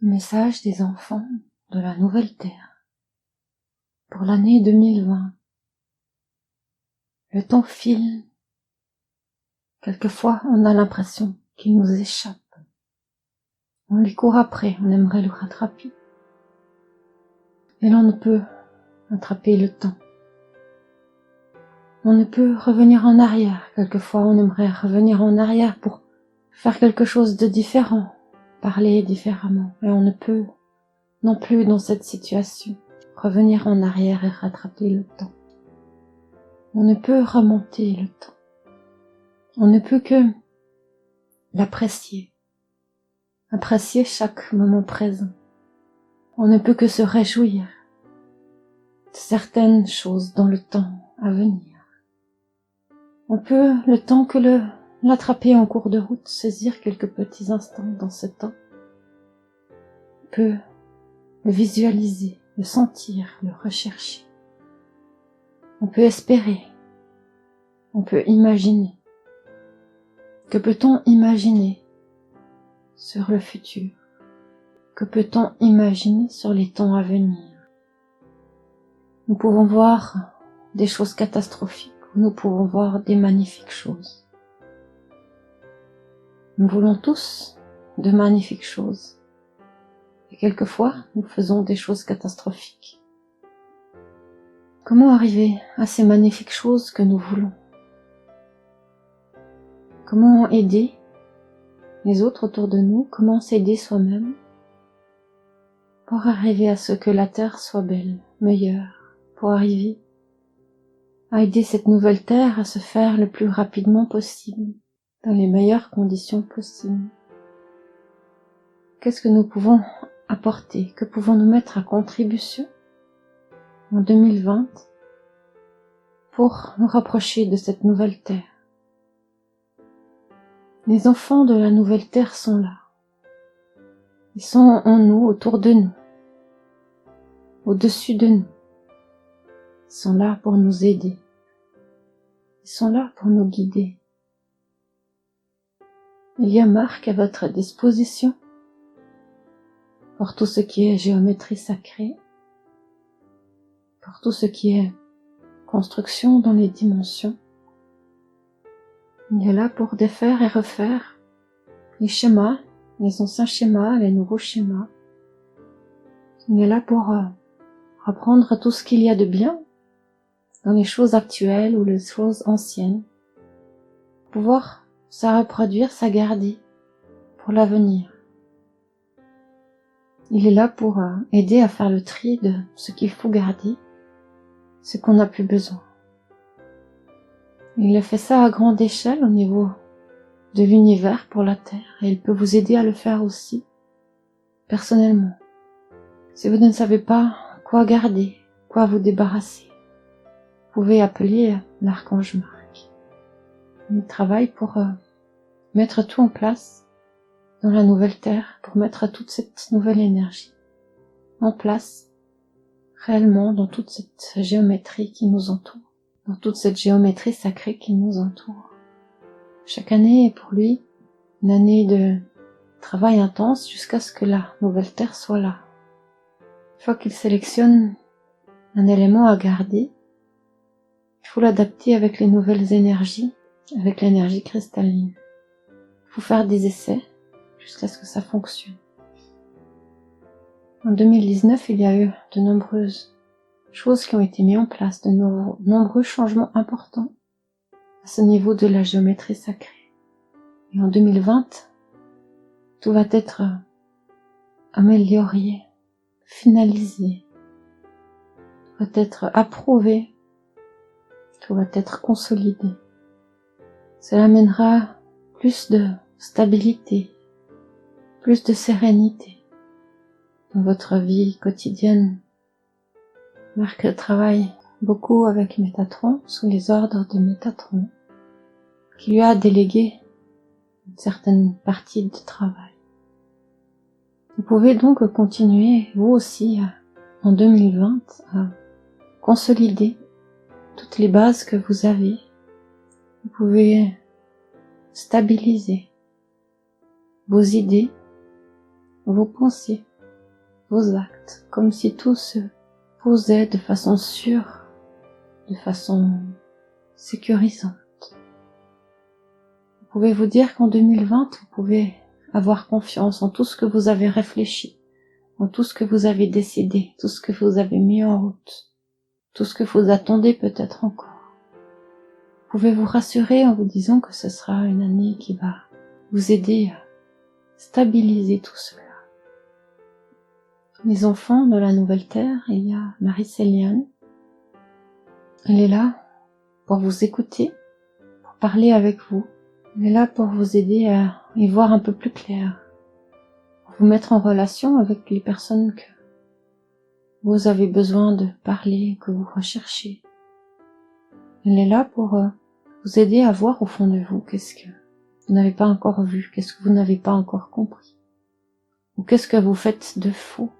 Message des enfants de la Nouvelle Terre pour l'année 2020. Le temps file. Quelquefois, on a l'impression qu'il nous échappe. On lui court après, on aimerait le rattraper. Et l'on ne peut attraper le temps. On ne peut revenir en arrière. Quelquefois, on aimerait revenir en arrière pour faire quelque chose de différent, parler différemment. Et on ne peut non plus dans cette situation revenir en arrière et rattraper le temps. On ne peut remonter le temps. On ne peut que l'apprécier, apprécier chaque moment présent. On ne peut que se réjouir de certaines choses dans le temps à venir. On peut, le temps que l'attraper en cours de route, saisir quelques petits instants dans ce temps. On peut le visualiser, le sentir, le rechercher. On peut espérer, on peut imaginer. Que peut-on imaginer sur le futur? Que peut-on imaginer sur les temps à venir? Nous pouvons voir des choses catastrophiques ou nous pouvons voir des magnifiques choses. Nous voulons tous de magnifiques choses. Et quelquefois, nous faisons des choses catastrophiques. Comment arriver à ces magnifiques choses que nous voulons? Comment aider les autres autour de nous? Comment s'aider soi-même pour arriver à ce que la terre soit belle, meilleure, pour arriver à aider cette nouvelle terre à se faire le plus rapidement possible, dans les meilleures conditions possibles? Qu'est-ce que nous pouvons apporter? Que pouvons-nous mettre à contribution en 2020 pour nous rapprocher de cette nouvelle terre? Les enfants de la nouvelle terre sont là. Ils sont en nous, autour de nous, au-dessus de nous. Ils sont là pour nous aider. Ils sont là pour nous guider. Il y a Marc à votre disposition pour tout ce qui est géométrie sacrée, pour tout ce qui est construction dans les dimensions. Il est là pour défaire et refaire les schémas, les anciens schémas, les nouveaux schémas. Il est là pour reprendre tout ce qu'il y a de bien dans les choses actuelles ou les choses anciennes, pouvoir ça reproduire, ça garder pour l'avenir. Il est là pour aider à faire le tri de ce qu'il faut garder, ce qu'on n'a plus besoin. Il a fait ça à grande échelle au niveau de l'univers pour la Terre et il peut vous aider à le faire aussi, personnellement. Si vous ne savez pas quoi garder, quoi vous débarrasser, vous pouvez appeler l'archange Marc. Il travaille pour mettre tout en place dans la nouvelle Terre, pour mettre toute cette nouvelle énergie en place, réellement dans toute cette géométrie qui nous entoure, dans toute cette géométrie sacrée qui nous entoure. Chaque année est pour lui une année de travail intense jusqu'à ce que la nouvelle Terre soit là. Une fois qu'il sélectionne un élément à garder, il faut l'adapter avec les nouvelles énergies, avec l'énergie cristalline. Il faut faire des essais jusqu'à ce que ça fonctionne. En 2019, il y a eu de nombreuses choses qui ont été mises en place, de nombreux changements importants à ce niveau de la géométrie sacrée. Et en 2020, tout va être amélioré, finalisé, va être approuvé, tout va être consolidé. Cela amènera plus de stabilité, plus de sérénité dans votre vie quotidienne. Marc travaille beaucoup avec Métatron, sous les ordres de Métatron, qui lui a délégué une certaine partie de travail. Vous pouvez donc continuer, vous aussi, en 2020, à consolider toutes les bases que vous avez. Vous pouvez stabiliser vos idées, vos pensées, vos actes, comme si tout se posait de façon sûre, de façon sécurisante. Vous pouvez vous dire qu'en 2020, vous pouvez avoir confiance en tout ce que vous avez réfléchi, en tout ce que vous avez décidé, tout ce que vous avez mis en route, tout ce que vous attendez peut-être encore. Vous pouvez vous rassurer en vous disant que ce sera une année qui va vous aider à stabiliser tout cela. Les enfants de la Nouvelle Terre, il y a Marie-Céliane. Elle est là pour vous écouter, pour parler avec vous. Elle est là pour vous aider à y voir un peu plus clair, pour vous mettre en relation avec les personnes que vous avez besoin de parler, que vous recherchez. Elle est là pour vous aider à voir au fond de vous qu'est-ce que vous n'avez pas encore vu, qu'est-ce que vous n'avez pas encore compris, ou qu'est-ce que vous faites de faux.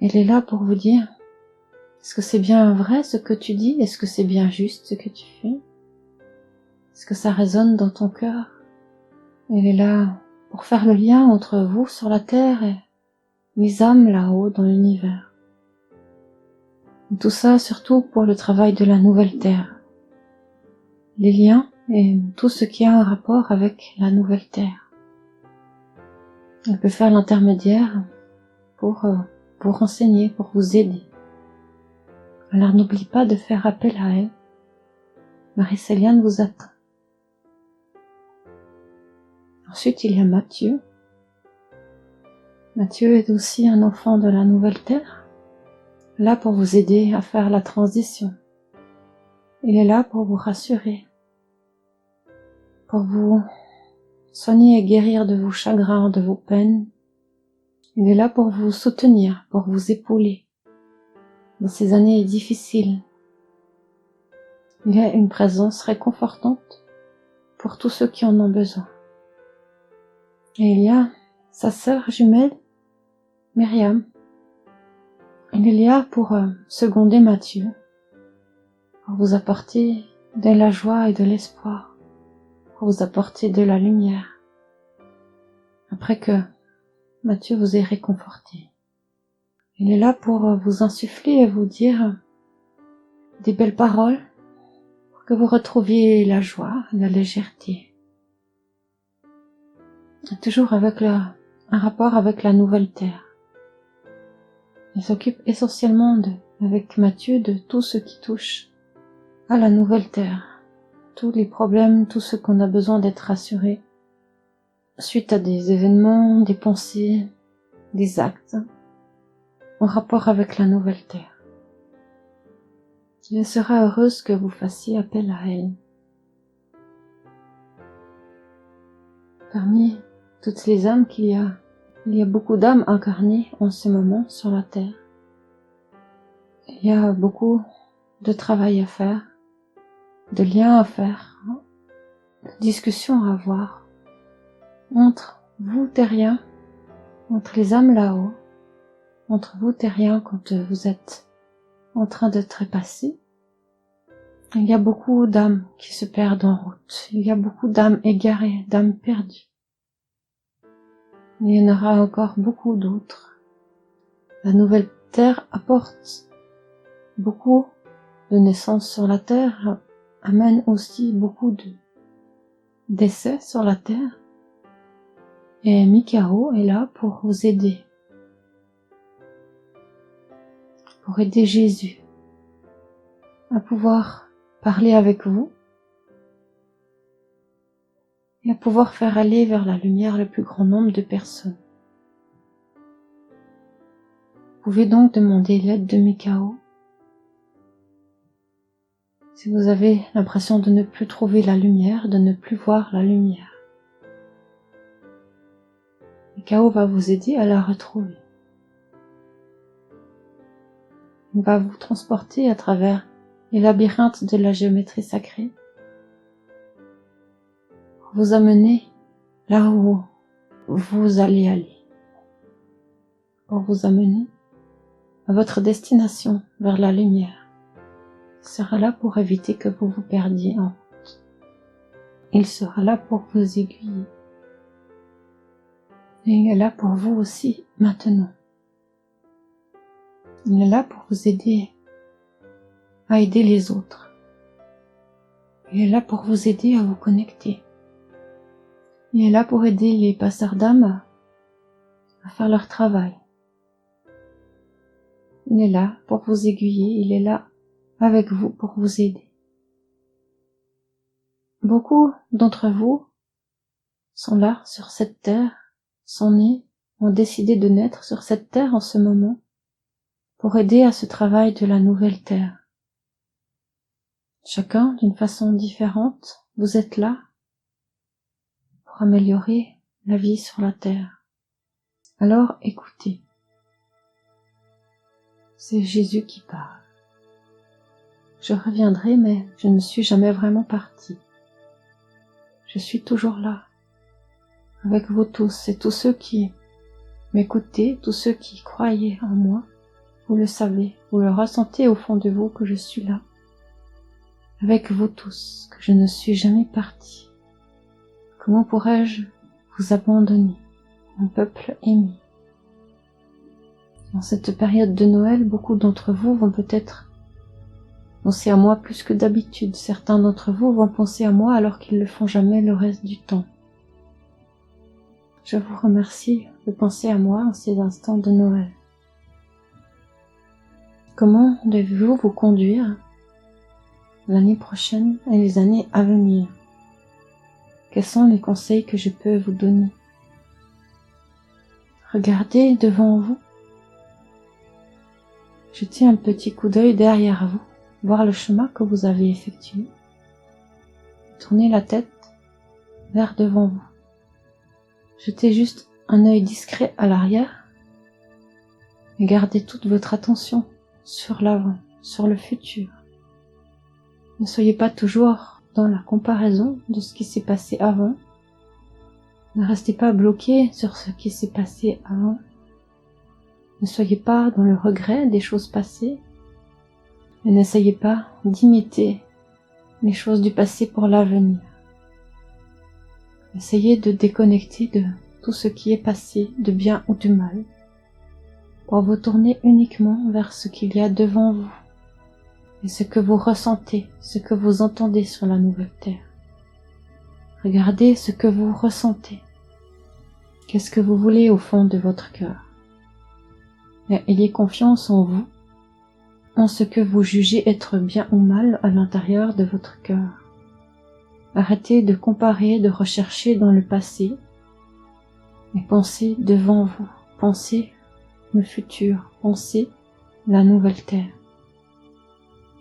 Elle est là pour vous dire, est-ce que c'est bien vrai ce que tu dis? Est-ce que c'est bien juste ce que tu fais? Est-ce que ça résonne dans ton cœur? Elle est là pour faire le lien entre vous sur la terre et les âmes là-haut dans l'univers. Et tout ça surtout pour le travail de la nouvelle terre. Les liens et tout ce qui a un rapport avec la nouvelle terre. Elle peut faire l'intermédiaire pour vous renseigner, pour vous aider. Alors n'oublie pas de faire appel à elle. Marie-Céliane vous attend. Ensuite, il y a Mathieu. Mathieu est aussi un enfant de la nouvelle terre, là pour vous aider à faire la transition. Il est là pour vous rassurer, pour vous soigner et guérir de vos chagrins, de vos peines. Il est là pour vous soutenir, pour vous épauler dans ces années difficiles. Il y a une présence réconfortante pour tous ceux qui en ont besoin. Et il y a sa sœur jumelle, Myriam. Elle est là pour seconder Mathieu, pour vous apporter de la joie et de l'espoir, pour vous apporter de la lumière, après que Mathieu vous ait réconforté. Il est là pour vous insuffler et vous dire des belles paroles, pour que vous retrouviez la joie, la légèreté. Toujours avec un rapport avec la nouvelle terre. Il s'occupe essentiellement avec Mathieu de tout ce qui touche à la nouvelle terre. Tous les problèmes, tout ce qu'on a besoin d'être rassuré suite à des événements, des pensées, des actes en rapport avec la nouvelle terre. Elle sera heureuse que vous fassiez appel à elle. Parmi toutes les âmes qu'il y a beaucoup d'âmes incarnées en ce moment sur la terre. Il y a beaucoup de travail à faire, de liens à faire, de discussions à avoir entre vous terriens, entre les âmes là-haut, entre vous terriens quand vous êtes en train de trépasser. Il y a beaucoup d'âmes qui se perdent en route, il y a beaucoup d'âmes égarées, d'âmes perdues. Il y en aura encore beaucoup d'autres. La nouvelle terre apporte beaucoup de naissances sur la terre, amène aussi beaucoup d'essais sur la terre. Et Mikao est là pour vous aider. Pour aider Jésus à pouvoir parler avec vous et à pouvoir faire aller vers la lumière le plus grand nombre de personnes. Vous pouvez donc demander l'aide de Mikao. Si vous avez l'impression de ne plus trouver la lumière, de ne plus voir la lumière, Mikao va vous aider à la retrouver. Il va vous transporter à travers les labyrinthes de la géométrie sacrée, pour vous amener là où vous allez aller, pour vous amener à votre destination vers la lumière. Il sera là pour éviter que vous vous perdiez en route. Il sera là pour vous aiguiller. Et il est là pour vous aussi maintenant. Il est là pour vous aider à aider les autres. Il est là pour vous aider à vous connecter. Il est là pour aider les passeurs d'âme à faire leur travail. Il est là pour vous aiguiller, il est là avec vous pour vous aider. Beaucoup d'entre vous sont là sur cette terre, sont nés, ont décidé de naître sur cette terre en ce moment pour aider à ce travail de la nouvelle terre. Chacun d'une façon différente, vous êtes là pour améliorer la vie sur la terre. Alors écoutez, c'est Jésus qui parle. Je reviendrai, mais je ne suis jamais vraiment parti. Je suis toujours là, avec vous tous et tous ceux qui m'écoutez, tous ceux qui croyaient en moi. Vous le savez, vous le ressentez au fond de vous que je suis là, avec vous tous, que je ne suis jamais parti. Comment pourrais-je vous abandonner, mon peuple aimé? En cette période de Noël, beaucoup d'entre vous vont peut-être penser à moi plus que d'habitude. Certains d'entre vous vont penser à moi alors qu'ils ne le font jamais le reste du temps. Je vous remercie de penser à moi en ces instants de Noël. Comment devez-vous vous conduire l'année prochaine et les années à venir? Quels sont les conseils que je peux vous donner? Regardez devant vous. Jetez un petit coup d'œil derrière vous, voir le chemin que vous avez effectué. Tournez la tête vers devant vous. Jetez juste un œil discret à l'arrière et gardez toute votre attention sur l'avant, sur le futur. Ne soyez pas toujours dans la comparaison de ce qui s'est passé avant. Ne restez pas bloqué sur ce qui s'est passé avant. Ne soyez pas dans le regret des choses passées. Et n'essayez pas d'imiter les choses du passé pour l'avenir. Essayez de déconnecter de tout ce qui est passé, de bien ou de mal, pour vous tourner uniquement vers ce qu'il y a devant vous et ce que vous ressentez, ce que vous entendez sur la nouvelle terre. Regardez ce que vous ressentez. Qu'est-ce que vous voulez au fond de votre cœur? Et ayez confiance en vous, en ce que vous jugez être bien ou mal à l'intérieur de votre cœur. Arrêtez de comparer, de rechercher dans le passé, et pensez devant vous, pensez le futur, pensez la nouvelle terre.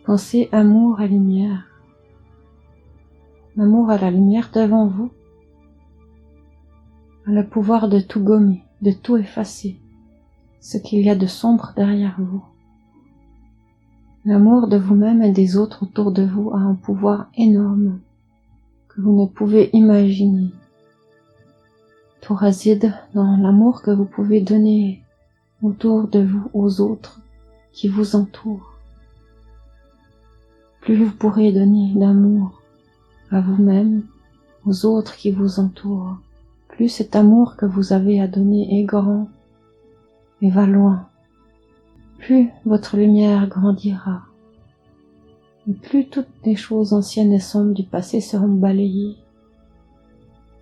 Pensez amour et lumière. L'amour et la lumière devant vous a le pouvoir de tout gommer, de tout effacer, ce qu'il y a de sombre derrière vous. L'amour de vous-même et des autres autour de vous a un pouvoir énorme que vous ne pouvez imaginer. Tout réside dans l'amour que vous pouvez donner autour de vous aux autres qui vous entourent. Plus vous pourrez donner d'amour à vous-même, aux autres qui vous entourent, plus cet amour que vous avez à donner est grand et va loin. Plus votre lumière grandira, et plus toutes les choses anciennes et sombres du passé seront balayées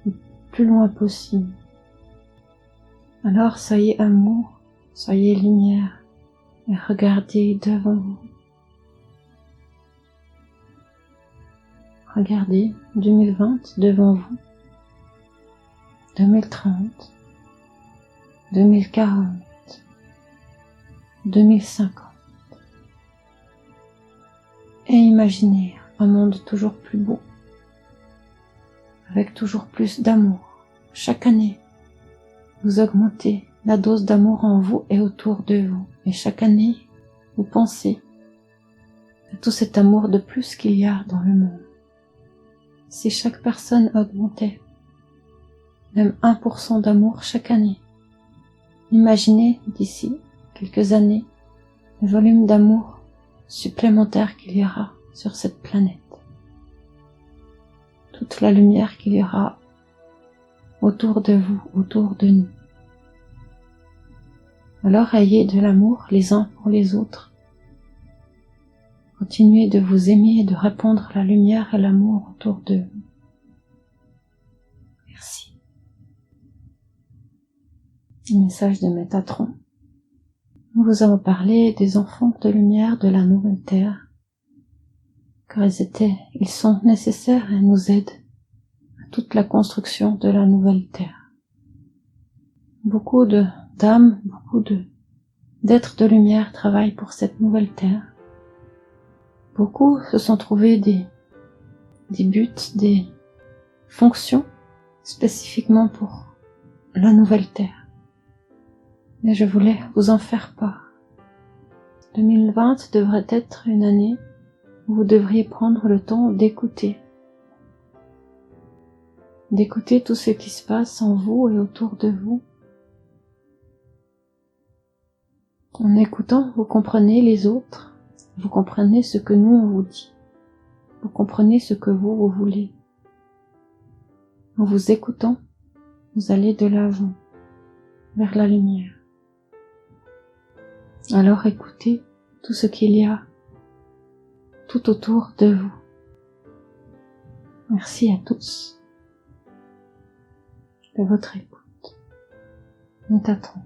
le plus loin possible. Alors soyez amour, soyez lumière, et regardez devant vous. Regardez 2020 devant vous, 2030, 2040, 2050. Et imaginez un monde toujours plus beau, avec toujours plus d'amour. Chaque année, vous augmentez la dose d'amour en vous et autour de vous. Et chaque année, vous pensez à tout cet amour de plus qu'il y a dans le monde. Si chaque personne augmentait même 1% d'amour chaque année, imaginez d'ici quelques années le volume d'amour supplémentaire qu'il y aura sur cette planète. Toute la lumière qu'il y aura autour de vous, autour de nous. Alors ayez de l'amour les uns pour les autres. Continuez de vous aimer et de répandre la lumière et l'amour autour de vous. Merci. Message de Métatron. Nous vous avons parlé des enfants de lumière de la nouvelle terre, car ils sont nécessaires et nous aident à toute la construction de la nouvelle terre. Beaucoup d'âmes, d'êtres de lumière travaillent pour cette nouvelle terre. Beaucoup se sont trouvés des buts, des fonctions spécifiquement pour la nouvelle terre. Mais je voulais vous en faire part. 2020 devrait être une année où vous devriez prendre le temps d'écouter tout ce qui se passe en vous et autour de vous. En écoutant, vous comprenez les autres, vous comprenez ce que nous on vous dit, vous comprenez ce que vous voulez. En vous écoutant, vous allez de l'avant, vers la lumière. Alors écoutez tout ce qu'il y a tout autour de vous. Merci à tous de votre écoute. Nous t'attendons.